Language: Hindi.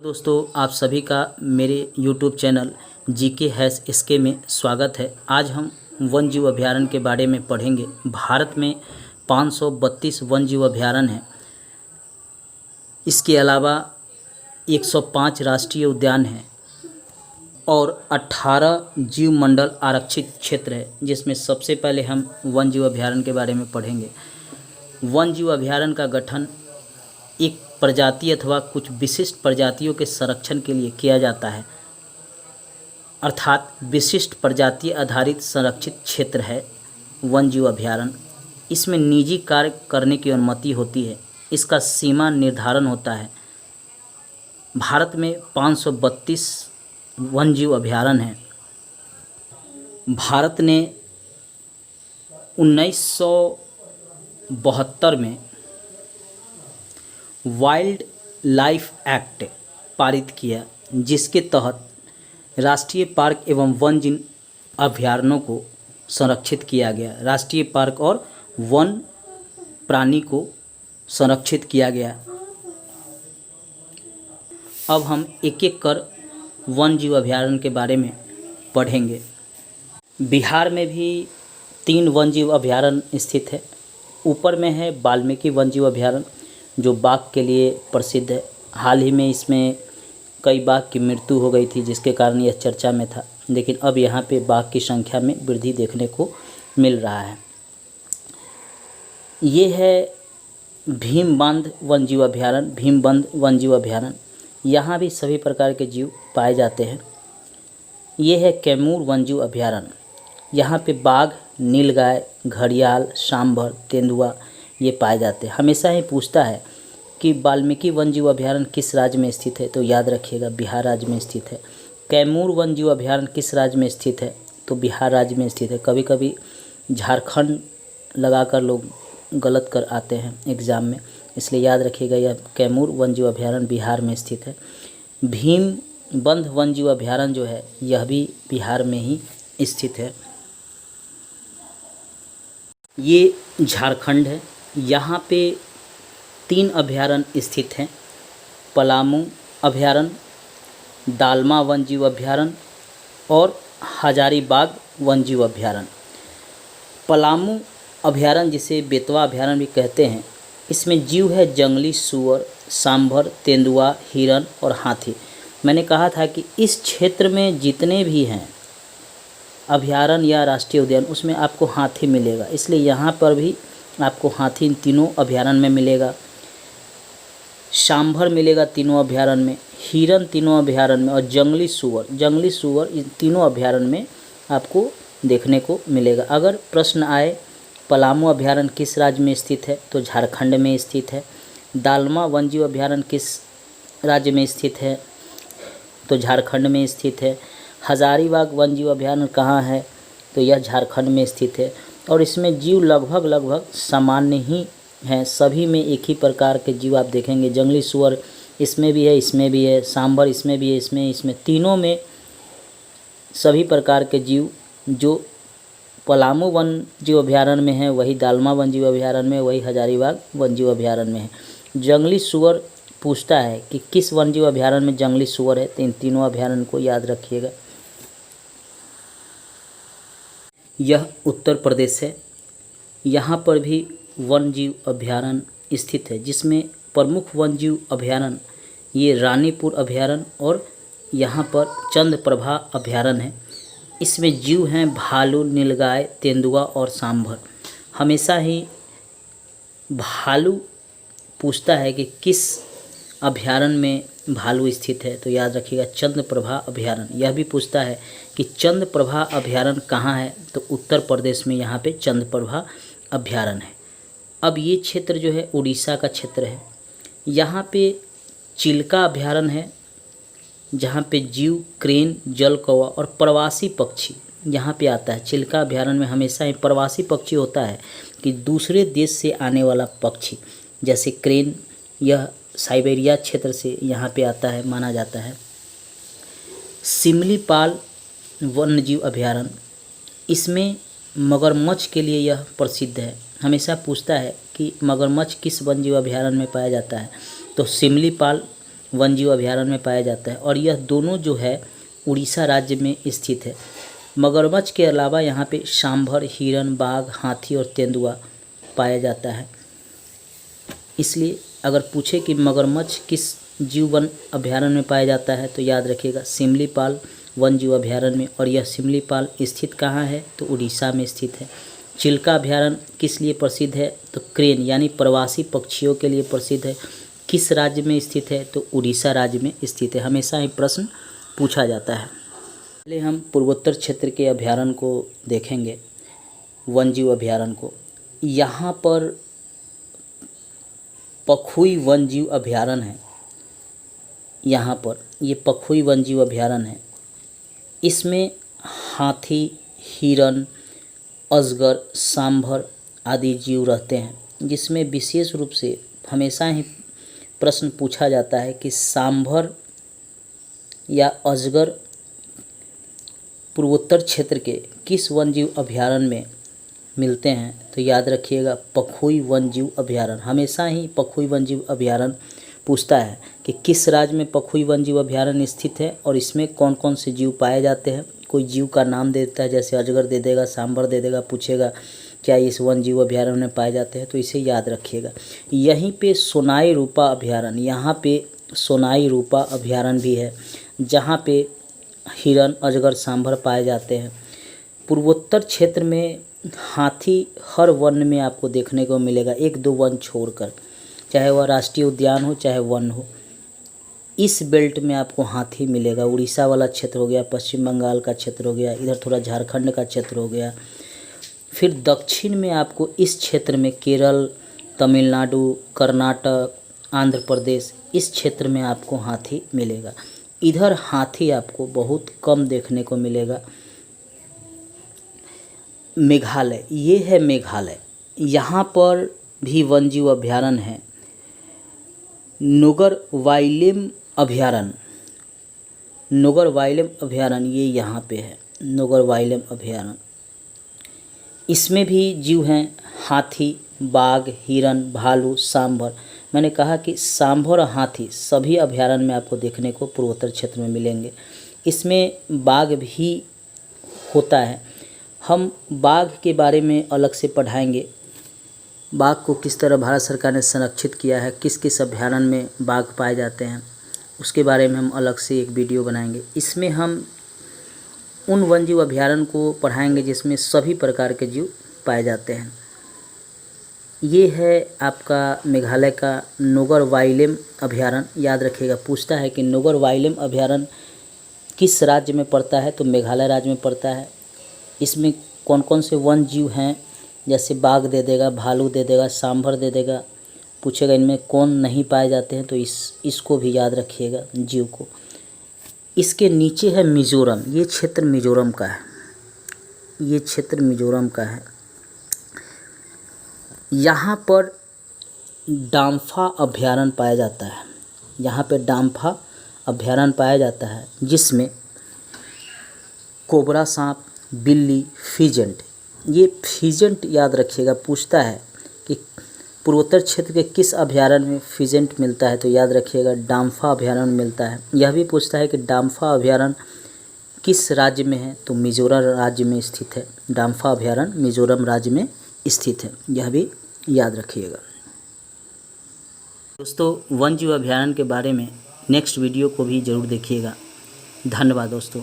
दोस्तों, आप सभी का मेरे YouTube चैनल जीके हैश इसके में स्वागत है। आज हम वन्य जीव अभयारण्य के बारे में पढ़ेंगे। भारत में 532 वन्य जीव अभयारण्य हैं। इसके अलावा 105 राष्ट्रीय उद्यान हैं और 18 जीव मंडल आरक्षित क्षेत्र है, जिसमें सबसे पहले हम वन्य जीव अभयारण्य के बारे में पढ़ेंगे। वन्य जीव अभयारण्य का गठन एक प्रजाति अथवा कुछ विशिष्ट प्रजातियों के संरक्षण के लिए किया जाता है, अर्थात विशिष्ट प्रजाति आधारित संरक्षित क्षेत्र है वन्य जीव अभयारण्य। इसमें निजी कार्य करने की अनुमति होती है। इसका सीमा निर्धारण होता है। भारत में 532 वन्य जीव अभयारण्य हैं। भारत ने 1972 में वाइल्ड लाइफ एक्ट पारित किया, जिसके तहत राष्ट्रीय पार्क एवं वन्य जीव अभयारण्यों को संरक्षित किया गया। राष्ट्रीय पार्क और वन प्राणी को संरक्षित किया गया। अब हम एक एक कर वन्य जीव अभयारण्य के बारे में पढ़ेंगे। बिहार में भी 3 वन्य जीव अभयारण्य स्थित है। ऊपर में है वाल्मीकि वन्य जीव अभयारण्य, जो बाघ के लिए प्रसिद्ध है। हाल ही में इसमें कई बाघ की मृत्यु हो गई थी, जिसके कारण यह चर्चा में था, लेकिन अब यहाँ पे बाघ की संख्या में वृद्धि देखने को मिल रहा है। ये है भीमबंध वन्य जीव अभयारण्य। भीमबंध वन्य जीव अभयारण्य, यहाँ भी सभी प्रकार के जीव पाए जाते हैं। ये है कैमूर वन्य जीव अभयारण्य। यहाँ पे बाघ, नीलगाय, घड़ियाल, सांभर, तेंदुआ ये पाए जाते हैं। हमेशा ही पूछता है कि वाल्मीकि वन्य जीव अभयारण्य किस राज्य में स्थित है, तो याद रखिएगा बिहार राज्य में स्थित है। कैमूर वन्य जीव अभयारण्य किस राज्य में स्थित है, तो बिहार राज्य में स्थित है। कभी कभी झारखंड लगाकर लोग गलत कर आते हैं एग्ज़ाम में, इसलिए याद रखिएगा यह कैमूर वन्य जीव अभयारण्य बिहार में स्थित है। भीमबंध वन्य जीव अभयारण्य जो है, यह भी बिहार में ही स्थित है। ये झारखंड है। यहाँ पे 3 अभयारण्य स्थित हैं। पलामू अभयारण्य, दालमा वन्य जीव अभयारण्य और हजारीबाग वन्य जीव अभयारण्य। पलामू अभयारण्य, जिसे बेतवा अभयारण्य भी कहते हैं, इसमें जीव है जंगली सूअर, सांभर, तेंदुआ, हिरन और हाथी। मैंने कहा था कि इस क्षेत्र में जितने भी हैं अभयारण्य या राष्ट्रीय उद्यान, उसमें आपको हाथी मिलेगा, इसलिए यहाँ पर भी आपको हाथी इन तीनों अभयारण्य में मिलेगा। सांभर मिलेगा तीनों अभयारण्य में, हिरन तीनों अभयारण्य में और जंगली सूअर इन तीनों अभयारण्य में आपको देखने को मिलेगा। अगर प्रश्न आए पलामू अभयारण्य किस राज्य में स्थित है, तो झारखंड में स्थित है। दालमा वन्य जीव अभयारण्य किस राज्य में स्थित है, तो झारखंड में स्थित है। हजारीबाग वन्य जीव अभयारण्य कहाँ है, तो यह झारखंड में स्थित है। और इसमें जीव लगभग सामान्य ही हैं। सभी में एक ही प्रकार के जीव आप देखेंगे। जंगली सूअर इसमें भी है, इसमें भी है, सांभर इसमें भी है, इसमें तीनों में सभी प्रकार के जीव जो पलामू वन्य जीव अभयारण्य में है, वही दालमा वन्य जीव अभयारण्य में, वही हजारीबाग वन्य जीव अभयारण्य में है। जंगली सूअर पूछता है कि किस वन्य जीव अभयारण्य में जंगली सूअर है, तो इन तीनों अभयारण्य को याद रखिएगा। यह उत्तर प्रदेश है। यहाँ पर भी वन्य जीव अभयारण्य स्थित है, जिसमें प्रमुख वन्य जीव अभयारण्य ये रानीपुर अभयारण्य और यहाँ पर चंद्रप्रभा अभयारण्य है। इसमें जीव हैं भालू, नीलगाय, तेंदुआ और सांभर। हमेशा ही भालू पूछता है कि किस अभयारण्य में भालू स्थित है, तो याद रखिएगा चंद्रप्रभा अभयारण्य। यह भी पूछता है कि चंद्रप्रभा अभयारण्य कहाँ है, तो उत्तर प्रदेश में यहाँ पे चंद्रप्रभा अभयारण्य है। अब ये क्षेत्र जो है उड़ीसा का क्षेत्र है। यहाँ पे चिल्का अभयारण्य है, जहाँ पे जीव, क्रेन, जल कौवा और प्रवासी पक्षी यहाँ पे आता है। चिल्का अभयारण्य में हमेशा ही प्रवासी पक्षी होता है कि दूसरे देश से आने वाला पक्षी, जैसे क्रेन, यह साइबेरिया क्षेत्र से यहाँ पे आता है, माना जाता है। सिमलीपाल वन्यजीव अभयारण्य, इसमें मगरमच्छ के लिए यह प्रसिद्ध है। हमेशा पूछता है कि मगरमच्छ किस वन्यजीव अभयारण्य में पाया जाता है, तो सिमलीपाल वन्यजीव अभयारण्य में पाया जाता है और यह दोनों जो है उड़ीसा राज्य में स्थित है। मगरमच्छ के अलावा यहाँ पे सांभर, हिरन, बाघ, हाथी और तेंदुआ पाया जाता है। इसलिए अगर पूछे कि मगरमच्छ किस जीव वन अभयारण्य में पाया जाता है तो याद रखिएगा सिमलीपाल वन जीव अभयारण्य में। और यह सिमलीपाल स्थित कहाँ है तो उड़ीसा में स्थित है। चिल्का अभयारण्य किस लिए प्रसिद्ध है तो क्रेन यानी प्रवासी पक्षियों के लिए प्रसिद्ध है। किस राज्य में स्थित है तो उड़ीसा राज्य में स्थित है। हमेशा ही प्रश्न पूछा जाता है। पहले हम पूर्वोत्तर क्षेत्र के अभयारण्य को देखेंगे, वन जीव अभयारण्य को। यहाँ पर पखुई वन जीव अभयारण्य है। यहाँ पर ये पखुई वन जीव अभयारण्य है। इसमें हाथी, हिरन, अजगर, सांभर आदि जीव रहते हैं, जिसमें विशेष रूप से हमेशा ही प्रश्न पूछा जाता है कि सांभर या अजगर पूर्वोत्तर क्षेत्र के किस वन जीव अभयारण्य में मिलते हैं तो याद रखिएगा पखुई वन जीव अभयारण्य। हमेशा ही पखुई वन जीव अभयारण्य पूछता है कि किस राज्य में पखुई वन जीव अभयारण्य स्थित है और इसमें कौन कौन से जीव पाए जाते हैं। कोई जीव का नाम दे देता है, जैसे अजगर दे देगा, सांभर दे देगा, पूछेगा क्या इस वन जीव अभयारण्य में पाए जाते हैं, तो इसे याद रखिएगा। यहीं पे सोनाई रूपा अभयारण्य, यहाँ पे सोनाई रूपा अभयारण्य भी है, जहाँ पे हिरन, अजगर, सांभर पाए जाते हैं। पूर्वोत्तर क्षेत्र में हाथी हर वन में आपको देखने को मिलेगा, एक दो वन छोड़कर, चाहे वह राष्ट्रीय उद्यान हो चाहे वन हो। इस बेल्ट में आपको हाथी मिलेगा। उड़ीसा वाला क्षेत्र हो गया, पश्चिम बंगाल का क्षेत्र हो गया, इधर थोड़ा झारखंड का क्षेत्र हो गया। फिर दक्षिण में आपको इस क्षेत्र में केरल, तमिलनाडु, कर्नाटक, आंध्र प्रदेश, इस क्षेत्र में आपको हाथी मिलेगा। इधर हाथी आपको बहुत कम देखने को मिलेगा। मेघालय, ये है मेघालय, यहाँ पर भी वन जीव अभयारण्य है। नोगर वाइलिम अभयारण्य, नोगर वाइलिम अभयारण्य ये यहाँ पे है, नोगर वाइलिम अभयारण्य। इसमें भी जीव हैं हाथी, बाघ, हिरन, भालू, सांभर। मैंने कहा कि सांभर और हाथी सभी अभयारण्य में आपको देखने को पूर्वोत्तर क्षेत्र में मिलेंगे। इसमें बाघ भी होता है। हम बाघ के बारे में अलग से पढ़ाएंगे। बाघ को किस तरह भारत सरकार ने संरक्षित किया है, किस किस अभयारण्य में बाघ पाए जाते हैं, उसके बारे में हम अलग से एक वीडियो बनाएंगे। इसमें हम उन वन जीव अभयारण्य को पढ़ाएंगे जिसमें सभी प्रकार के जीव पाए जाते हैं। ये है आपका मेघालय का नोगर वाइलिम अभयारण्य। याद रखिएगा, पूछता है कि नोगर वाइलिम अभयारण्य किस राज्य में पड़ता है तो मेघालय राज्य में पड़ता है। इसमें कौन कौन से वन जीव हैं, जैसे बाघ दे देगा, भालू दे देगा, सांभर दे देगा, पूछेगा इनमें कौन नहीं पाए जाते हैं तो इसको भी याद रखिएगा जीव को। इसके नीचे है मिजोरम, ये क्षेत्र मिजोरम का है, ये क्षेत्र मिजोरम का है। यहाँ पर डाम्फा अभयारण्य पाया जाता है। यहाँ पे डाम्फा अभयारण्य पाया जाता है जिसमें कोबरा सांप, बिल्ली, फीजेंट, ये फीजेंट याद रखिएगा। पूछता है कि पूर्वोत्तर क्षेत्र के किस अभयारण्य में फीजेंट मिलता है तो याद रखिएगा डाम्फा अभयारण्य मिलता है। यह भी पूछता है कि डाम्फा अभयारण्य किस राज्य में है तो मिजोरम राज्य में स्थित है। डाम्फा अभयारण्य मिजोरम राज्य में स्थित है, यह भी याद रखिएगा। दोस्तों, वन जीव अभयारण्य के बारे में नेक्स्ट वीडियो को भी ज़रूर देखिएगा। धन्यवाद दोस्तों।